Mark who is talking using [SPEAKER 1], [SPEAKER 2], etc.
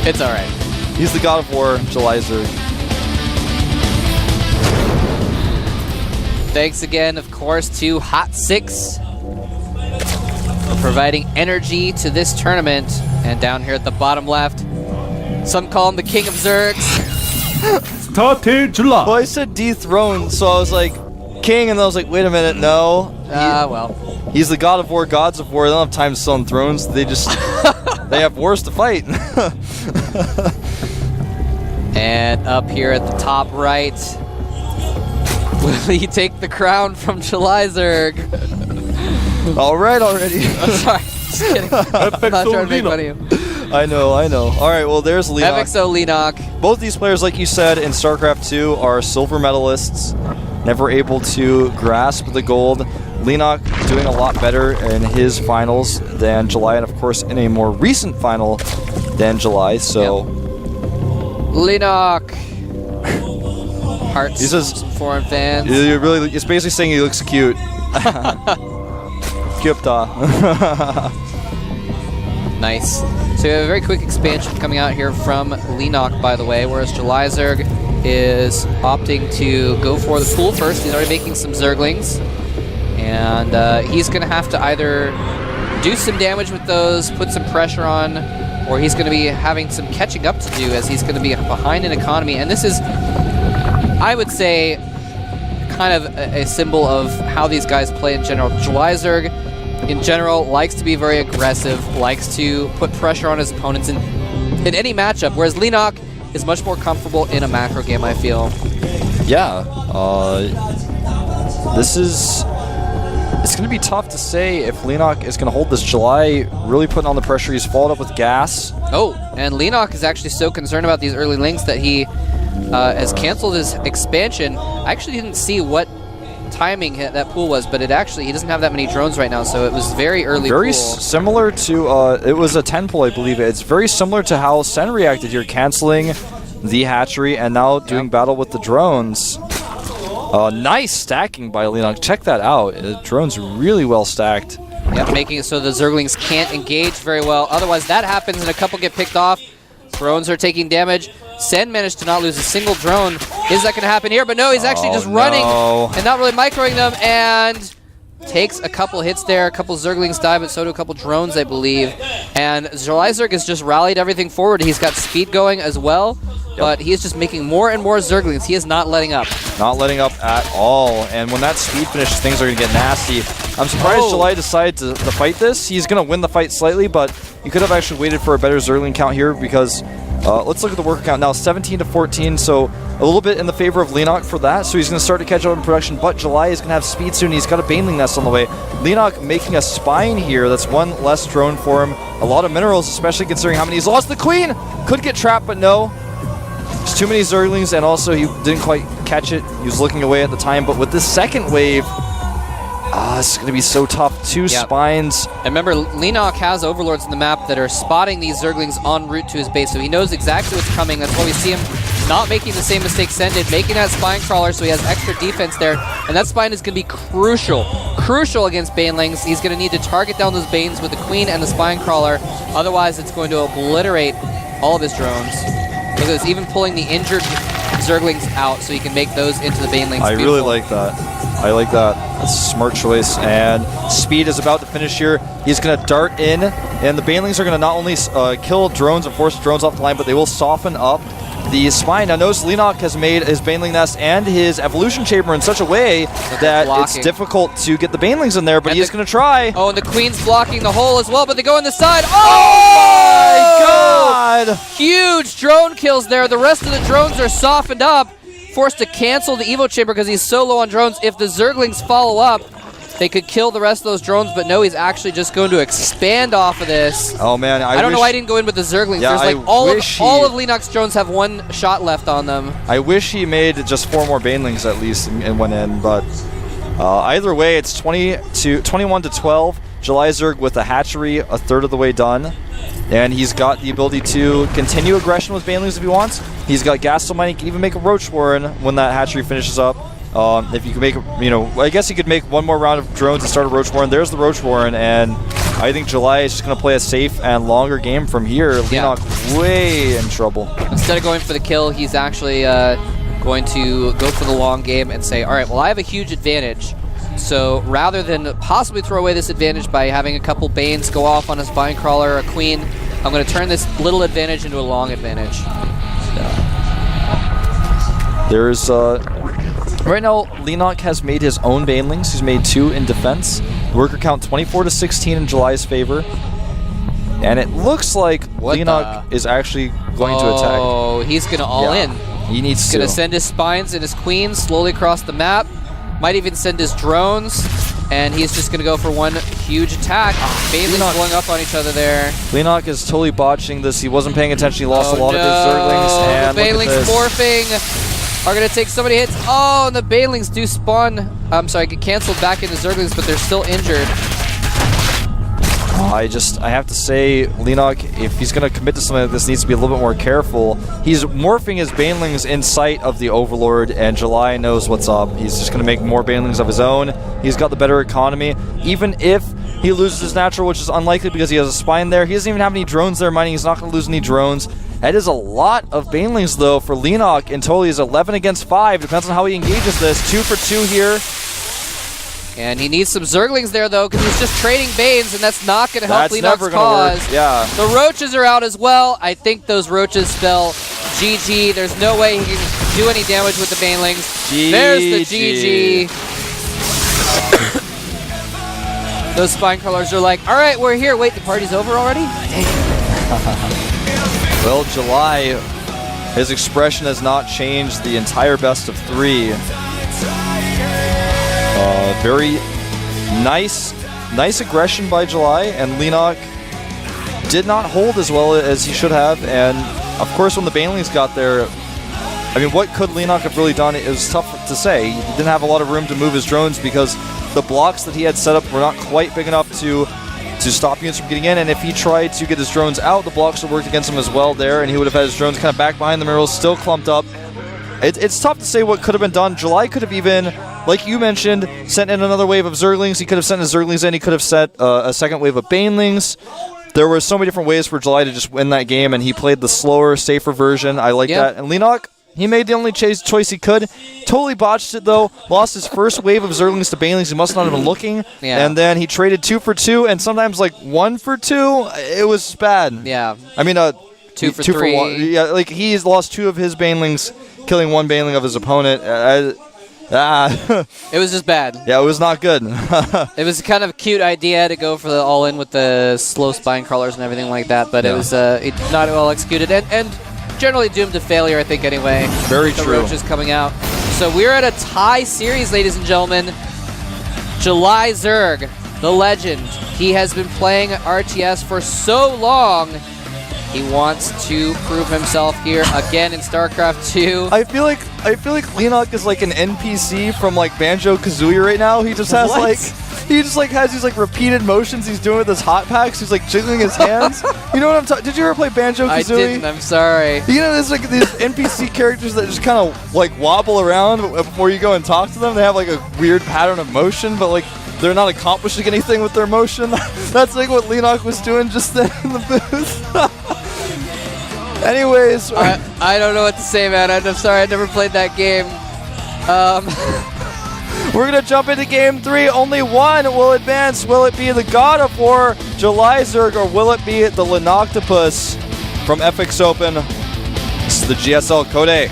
[SPEAKER 1] It's all right.
[SPEAKER 2] He's the god of war, July Zerg.
[SPEAKER 1] Thanks again, of course, to Hot 6 for providing energy to this tournament. And down here at the bottom left, some call him the King of Zergs.
[SPEAKER 3] Started July.
[SPEAKER 2] Well, I said dethroned, so I was like, king, and then I was like, wait a minute, no.
[SPEAKER 1] Well.
[SPEAKER 2] He's the god of war, gods of war. They don't have time to sit on thrones. They just, they have wars to fight.
[SPEAKER 1] And up here at the top right, will he take the crown from July Zerg?
[SPEAKER 2] All right already.
[SPEAKER 1] I'm sorry, just kidding. I'm not trying to make fun of you.
[SPEAKER 2] I know. All right, well, there's Leenock.
[SPEAKER 1] FXO Leenock.
[SPEAKER 2] Both these players, like you said, in StarCraft 2 are silver medalists, never able to grasp the gold. Leenock doing a lot better in his finals than July, and of course in a more recent final than July, so...
[SPEAKER 1] Yep. Leenock. Hearts,
[SPEAKER 2] he says,
[SPEAKER 1] foreign fans.
[SPEAKER 2] It's basically saying he looks cute. Cupta.
[SPEAKER 1] Nice. So we have a very quick expansion coming out here from Leenock, by the way, whereas July Zerg is opting to go for the pool first. He's already making some Zerglings. And he's going to have to either do some damage with those, put some pressure on, or he's going to be having some catching up to do as he's going to be behind in economy. And this is, I would say, kind of a symbol of how these guys play in general. July Zerg, in general, likes to be very aggressive, likes to put pressure on his opponents in any matchup, whereas Leenock is much more comfortable in a macro game, I feel.
[SPEAKER 2] Yeah. It's going to be tough to say if Leenock is going to hold this. July really putting on the pressure. He's followed up with gas.
[SPEAKER 1] Oh, and Leenock is actually so concerned about these early links that he has canceled his expansion. I actually didn't see what timing that pool was, but he doesn't have that many drones right now, so it was very early
[SPEAKER 2] Very
[SPEAKER 1] pool.
[SPEAKER 2] Similar to, it was a 10 pull, I believe. It's very similar to how Sen reacted here, canceling the hatchery and now doing battle with the drones. Nice stacking by Leenock. Check that out. The drone's really well stacked.
[SPEAKER 1] Yep, making it so the Zerglings can't engage very well. Otherwise, that happens and a couple get picked off. Drones are taking damage. Sen managed to not lose a single drone. Is that going to happen here? But no, he's actually just running and not really microing them, and takes a couple hits there. A couple Zerglings die, but so do a couple drones, I believe. And July Zerg has just rallied everything forward. He's got speed going as well, but he is just making more and more Zerglings. He is not letting up.
[SPEAKER 2] Not letting up at all. And when that speed finishes, things are going to get nasty. I'm surprised July decided to fight this. He's going to win the fight slightly, but you could have actually waited for a better Zergling count here because let's look at the worker count now. 17 to 14, so a little bit in the favor of Leenock for that. So he's going to start to catch up in production, but July is going to have speed soon. He's got a Baneling Nest on the way. Leenock making a spine here. That's one less drone for him. A lot of minerals, especially considering how many he's lost. The Queen could get trapped, but no. There's too many Zerglings, and also he didn't quite catch it. He was looking away at the time, but with this second wave, it's going to be so tough. Two spines.
[SPEAKER 1] And remember, Leenock has overlords in the map that are spotting these Zerglings en route to his base, so he knows exactly what's coming. That's why we see him not making the same mistake Sen did, making that spine crawler so he has extra defense there. And that spine is going to be crucial against Banelings. He's going to need to target down those Banes with the Queen and the spine crawler. Otherwise, it's going to obliterate all of his drones. Look at this, even pulling the injured Zerglings out so he can make those into the Banelings.
[SPEAKER 2] I really like that. I like that. That's a smart choice. And Speed is about to finish here. He's going to dart in, and the Banelings are going to not only kill drones and force drones off the line, but they will soften up the spine. Now notice Leenock has made his Baneling Nest and his Evolution Chamber in such a way that it's difficult to get the Banelings in there, but he's going to try.
[SPEAKER 1] Oh, and the Queen's blocking the hole as well, but they go on the side.
[SPEAKER 2] Oh my God!
[SPEAKER 1] Huge drone kills there. The rest of the drones are softened up, forced to cancel the Evo Chamber because he's so low on drones. If the Zerglings follow up, they could kill the rest of those drones, but no, he's actually just going to expand off of this.
[SPEAKER 2] Oh man, I
[SPEAKER 1] don't know why I didn't go in with the Zerglings.
[SPEAKER 2] Yeah,
[SPEAKER 1] there's like all of Leenock's drones have one shot left on them.
[SPEAKER 2] I wish he made just 4 more Banelings at least and went in, but either way, it's 21 to 12. July Zerg with the hatchery a third of the way done, and he's got the ability to continue aggression with Banelings if he wants. He's got gas to mine. He can even make a Roach Warren when that hatchery finishes up. If you can make, I guess he could make one more round of drones and start a Roach Warren. There's the Roach Warren, and I think July is just going to play a safe and longer game from here. Leenock way in trouble.
[SPEAKER 1] Instead of going for the kill, he's actually going to go for the long game and say, all right, well, I have a huge advantage. So rather than possibly throw away this advantage by having a couple Banes go off on a Spine Crawler or a Queen, I'm going to turn this little advantage into a long advantage.
[SPEAKER 2] There's, right now, Leenock has made his own Banelings. He's made 2 in defense. Worker count 24-16 in July's favor. And it looks like Leenock is actually going to attack.
[SPEAKER 1] Oh, he's going to all in.
[SPEAKER 2] He needs
[SPEAKER 1] He's going to send his Spines and his Queens slowly across the map. Might even send his drones. And he's just going to go for one huge attack. Banelings blowing up on each other there.
[SPEAKER 2] Leenock is totally botching this. He wasn't paying attention. He lost a lot of his Zerglings. And
[SPEAKER 1] the Banelings morphing are going to take so many hits. Oh, and the Banelings do spawn. I'm sorry, get canceled back into Zerglings, but they're still injured.
[SPEAKER 2] I have to say, Leenock, if he's going to commit to something like this, needs to be a little bit more careful. He's morphing his Banelings in sight of the Overlord, and July knows what's up. He's just going to make more Banelings of his own. He's got the better economy. Even if he loses his natural, which is unlikely because he has a Spine there, he doesn't even have any drones there mining. He's not going to lose any drones. That is a lot of Banelings, though, for Leenock. In total, he's 11 against 5. Depends on how he engages this. 2 for 2 here.
[SPEAKER 1] And he needs some Zerglings there, though, because he's just trading Banes, and that's not going to help Leenock's cause.
[SPEAKER 2] Work. Yeah.
[SPEAKER 1] The Roaches are out as well. I think those Roaches spell GG. There's no way he can do any damage with the Banelings.
[SPEAKER 2] GG.
[SPEAKER 1] There's the GG. Those Spine Crawlers are like, all right, we're here. Wait, the party's over already?
[SPEAKER 2] Well, July, his expression has not changed the entire best of 3. Very nice aggression by July, and Leenock did not hold as well as he should have. And of course, when the Banelings got there, I mean, what could Leenock have really done? It was tough to say. He didn't have a lot of room to move his drones because the blocks that he had set up were not quite big enough to stop units from getting in. And if he tried to get his drones out, the blocks would have worked against him as well there, and he would have had his drones kind of back behind the minerals, still clumped up. It's tough to say what could have been done. July could have even, like you mentioned, sent in another wave of Zerglings. He could have sent his Zerglings in. He could have set a second wave of Banelings. There were so many different ways for July to just win that game, and he played the slower, safer version. I like that. And Leenock, he made the only choice he could. Totally botched it, though. Lost his first wave of Zerglings to Banelings. He must not have been looking.
[SPEAKER 1] Yeah.
[SPEAKER 2] And then he traded 2 for 2, and sometimes like 1 for 2. It was bad.
[SPEAKER 1] Yeah.
[SPEAKER 2] I mean,
[SPEAKER 1] 2 for 3.
[SPEAKER 2] 1. Yeah, like he's lost 2 of his Banelings, killing 1 Baneling of his opponent.
[SPEAKER 1] It was just bad.
[SPEAKER 2] Yeah, it was not good.
[SPEAKER 1] It was kind of a cute idea to go for the all-in with the slow Spine Crawlers and everything like that, but it was not well executed and generally doomed to failure, I think, anyway.
[SPEAKER 2] Very
[SPEAKER 1] the
[SPEAKER 2] true.
[SPEAKER 1] Roaches coming out. So we're at a tie series, ladies and gentlemen. July Zerg, the legend. He has been playing RTS for so long. He wants to prove himself here again in StarCraft 2.
[SPEAKER 2] I feel like Leenock is like an NPC from like Banjo-Kazooie right now. He just has has these like repeated motions he's doing with his hot packs. He's like jiggling his hands. You know what I'm talking? Did you ever play Banjo-Kazooie?
[SPEAKER 1] I didn't. I'm sorry.
[SPEAKER 2] You know, there's like these NPC characters that just kind of like wobble around before you go and talk to them. They have like a weird pattern of motion, but like they're not accomplishing anything with their motion. That's like what Leenock was doing just then in the booth. Anyways,
[SPEAKER 1] I don't know what to say, man. I'm sorry, I never played that game.
[SPEAKER 2] We're going to jump into Game 3. Only one will advance. Will it be the God of War, July Zerg, or will it be the Leenock from FX Open? This is the GSL Code A.